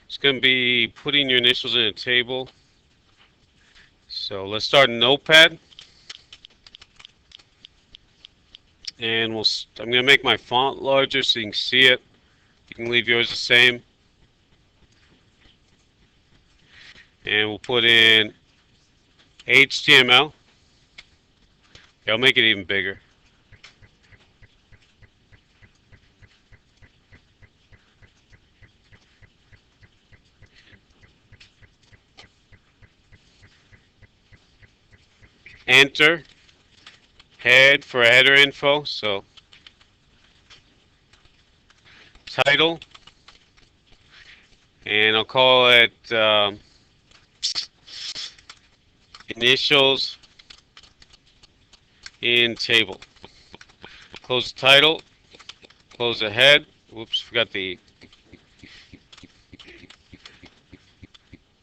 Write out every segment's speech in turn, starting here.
It's going to be putting your initials in a table. So let's start in Notepad, and I'm going to make my font larger so you can see it. You can leave yours the same, and we'll put in HTML. Okay, I'll make it even bigger. Enter head for header info. So title, and I'll call it initials in table. Close the title, close the head. Whoops, forgot the.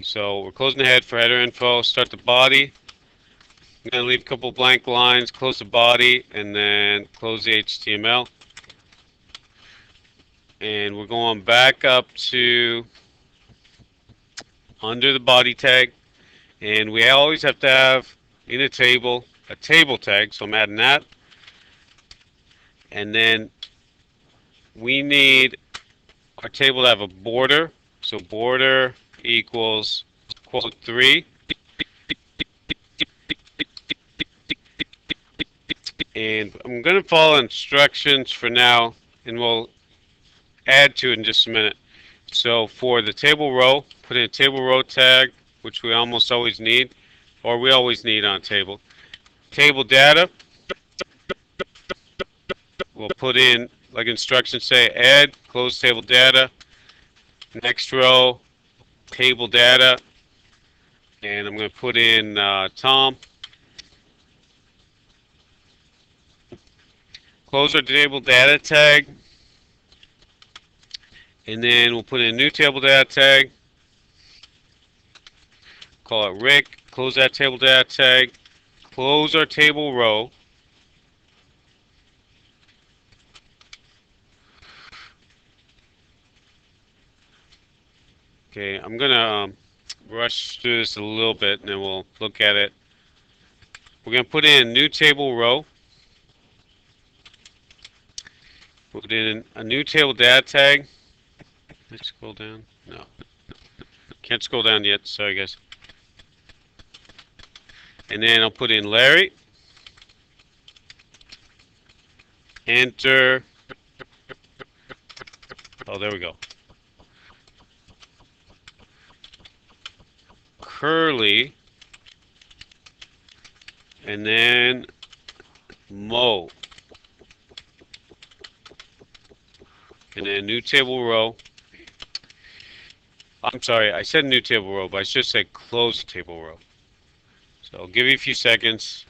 So we're closing the head for header info. Start the body. I'm going to leave a couple blank lines, close the body, and then close the HTML. And we're going back up to under the body tag. And we always have to have in a table tag. So I'm adding that. And then we need our table to have a border. So border equals quote 3. And I'm going to follow instructions for now, and we'll add to it in just a minute. So for the table row, put in a table row tag, which we almost always need, or we always need on a table. Table data, we'll put in, like instructions say, add, close table data. Next row, table data, and I'm going to put in Tom. Close our table data tag, and then we'll put in a new table data tag. Call it Rick. Close that table data tag. Close our table row. Okay, I'm gonna rush through this a little bit, and then we'll look at it. We're gonna put in a new table row. Put in a new table data tag. Let's scroll down. No, can't scroll down yet. Sorry, guys. And then I'll put in Larry. Enter. Oh, there we go. Curly. And then Mo. And then new table row. I'm sorry, I said new table row, but I should say close table row. So I'll give you a few seconds.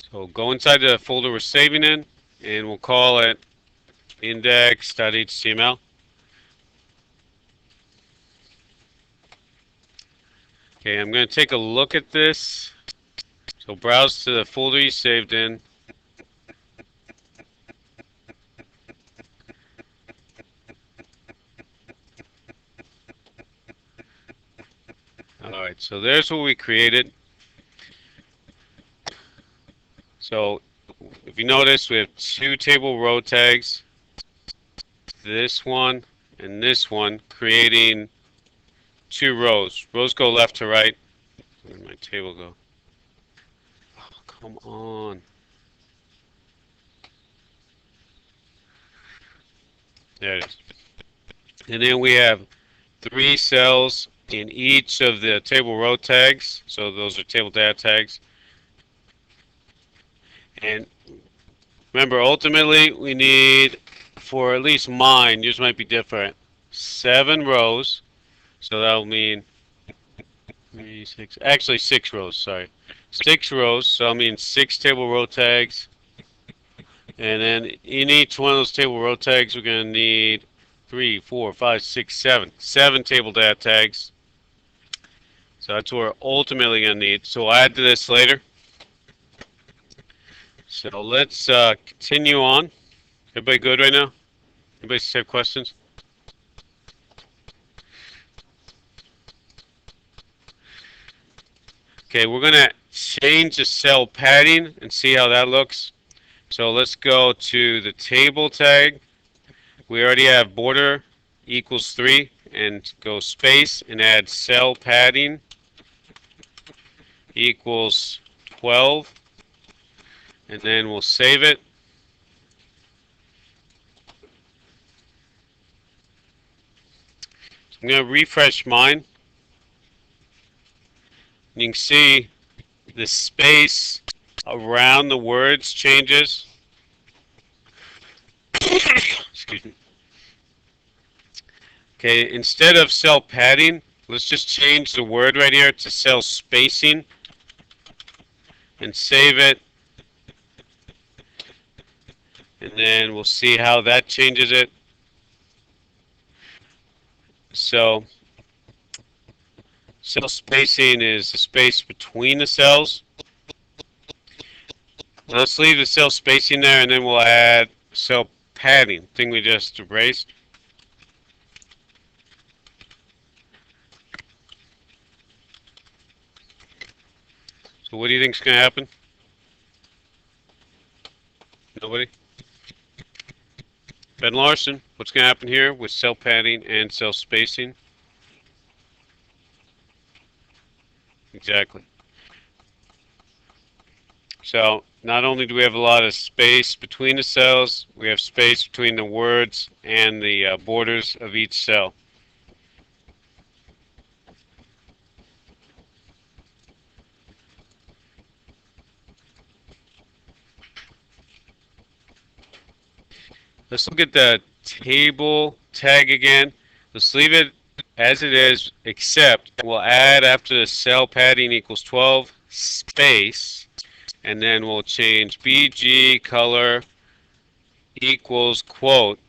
So go inside the folder we're saving in, and we'll call it index.html. Okay, I'm going to take a look at this. So browse to the folder you saved in. Alright, so there's what we created. So if you notice, we have two table row tags. This one and this one, creating two rows. Rows go left to right. Where did my table go? Oh, come on. There it is. And then we have 3 cells in each of the table row tags. So those are table data tags. And remember, ultimately, we need, for at least mine, yours might be different, 7 rows. So that'll mean 3, 6, actually 6 rows, sorry. 6 rows, so that'll mean 6 table row tags. And then in each one of those table row tags, we're going to need 3, 4, 5, 6, 7. 7 table data tags. So that's what we're ultimately going to need. So I'll add to this later. So let's continue on. Everybody good right now? Anybody have questions? Okay, we're gonna change the cell padding and see how that looks. So let's go to the table tag. We already have border equals 3 and go space and add cell padding equals 12 and then we'll save it. So I'm going to refresh mine. You can see the space around the words changes. Excuse me. Okay, instead of cell padding, let's just change the word right here to cell spacing and save it. And then we'll see how that changes it. So cell spacing is the space between the cells. Let's leave the cell spacing there and then we'll add cell padding, thing we just erased. So what do you think is going to happen? Nobody? Ben Larson, what's going to happen here with cell padding and cell spacing? Exactly. So not only do we have a lot of space between the cells, we have space between the words and the borders of each cell. Let's look at the table tag again. Let's leave it as it is, except we'll add after the cell padding equals 12 space, and then we'll change BG color equals quote.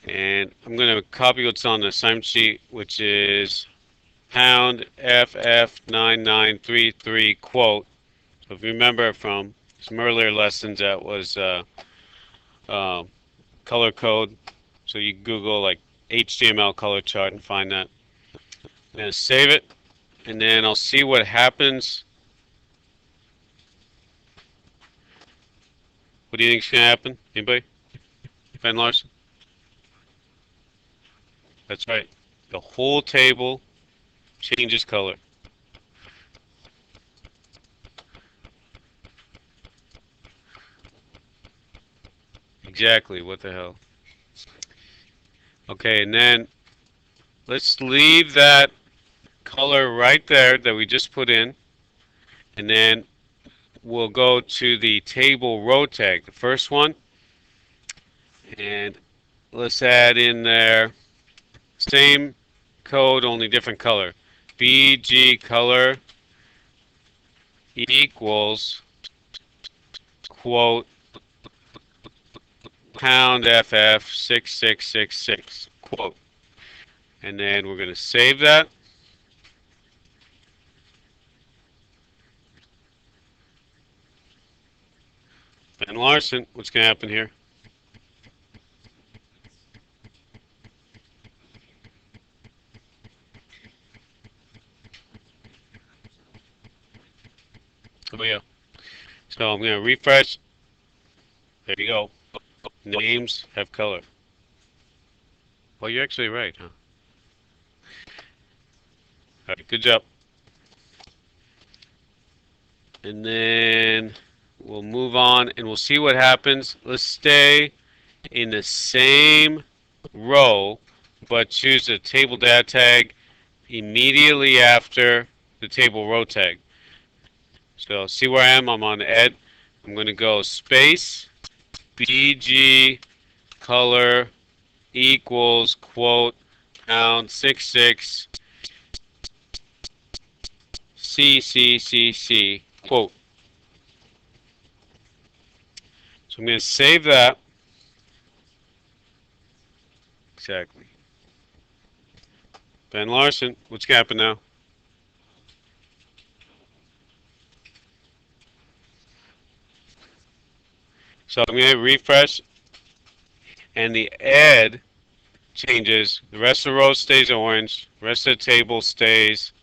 And I'm going to copy what's on the assignment sheet, which is pound FF9933 quote. So if you remember from some earlier lessons, that was uh, color code. So you Google like HTML color chart and find that. I'm going to save it, and then I'll see what happens. What do you think is going to happen? Anybody? Ben Larson? That's right. The whole table changes color. Exactly. What the hell? Okay, and then let's leave that color right there that we just put in, and then we'll go to the table row tag, the first one, and let's add in there same code, only different color. BG color equals quote pound FF 6666 quote, and then we're going to save that. Ben Larson, what's going to happen here? Oh yeah. So I'm going to refresh. There you go. Names have color. Well, you're actually right, huh? All right, good job. And then we'll move on and we'll see what happens. Let's stay in the same row, but choose the table data tag immediately after the table row tag. So see where I am? I'm on ed. I'm going to go space BG color equals quote pound 66 CCCC quote. So I'm going to save that. Exactly. Ben Larson, what's going to happen now? So I'm going to refresh, and the ed changes. The rest of the row stays orange. The rest of the table stays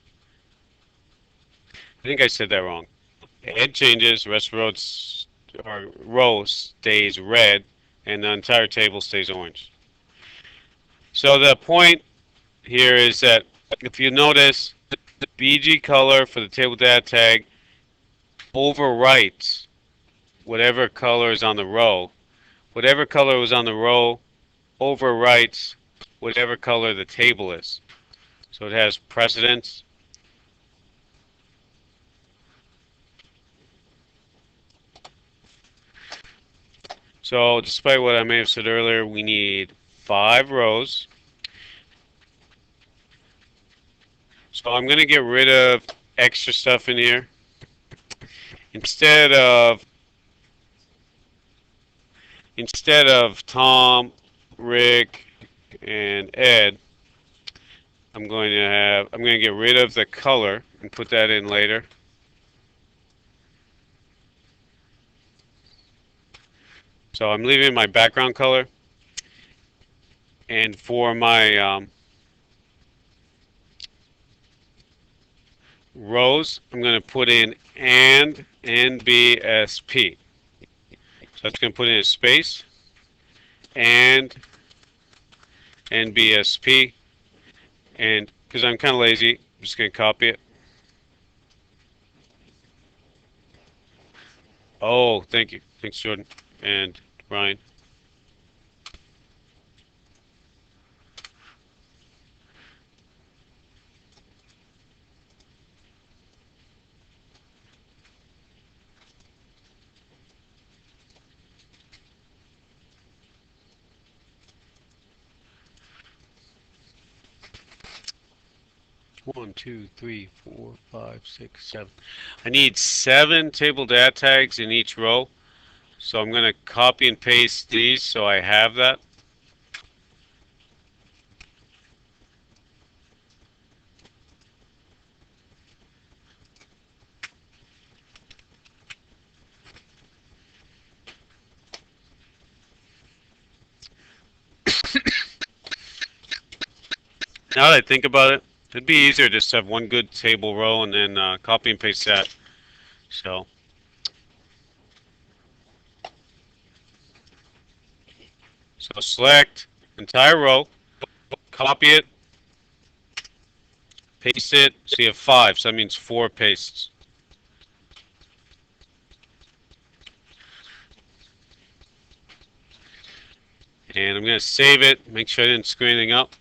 think I said that wrong. Head changes, rest rows or row stays red, and the entire table stays orange. So the point here is that if you notice, BG color for the table data tag overwrites whatever color is on the row. Whatever color was on the row overwrites whatever color the table is. So it has precedence. So despite what I may have said earlier, we need 5 rows. So I'm going to get rid of extra stuff in here. Instead of Tom, Rick, and Ed, I'm going to get rid of the color and put that in later. So I'm leaving my background color, and for my rows, I'm going to put in and NBSP. So that's going to put in a space and NBSP, and because I'm kind of lazy, I'm just going to copy it. Oh, thank you. Thanks, Jordan and Ryan. One, two, three, four, five, six, seven. I need 7 table data tags in each row. So I'm going to copy and paste these so I have that. Now that I think about it, it'd be easier just to have one good table row and then copy and paste that. So, so select entire row, copy it, paste it. So you have 5, so that means 4 pastes. And I'm going to save it, make sure I didn't screw anything up.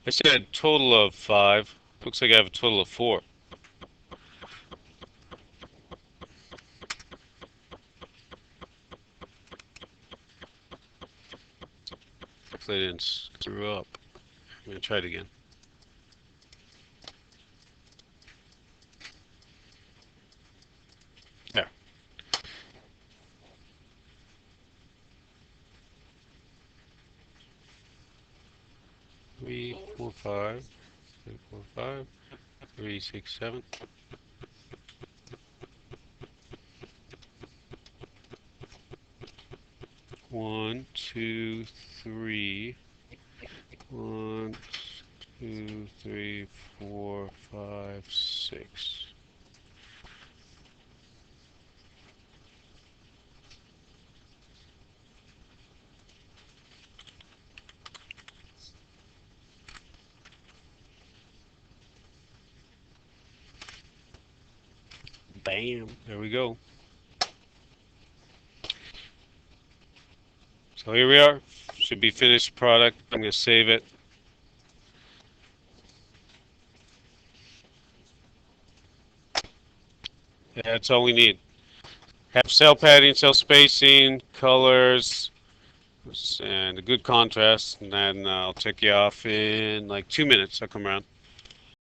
I said a total of 5. Looks like I have a total of 4. Hopefully I didn't screw up. I'm going to try it again. There. 3, 4, 5. 3, 4, 5. 3, 6, 7. 1, 2, 3. 1, 2, 3, 4, 5, 6. Bam. There we go. So here we are. Should be finished product. I'm going to save it. That's all we need. Have cell padding, cell spacing, colors, and a good contrast. And then I'll check you off in like 2 minutes. I'll come around.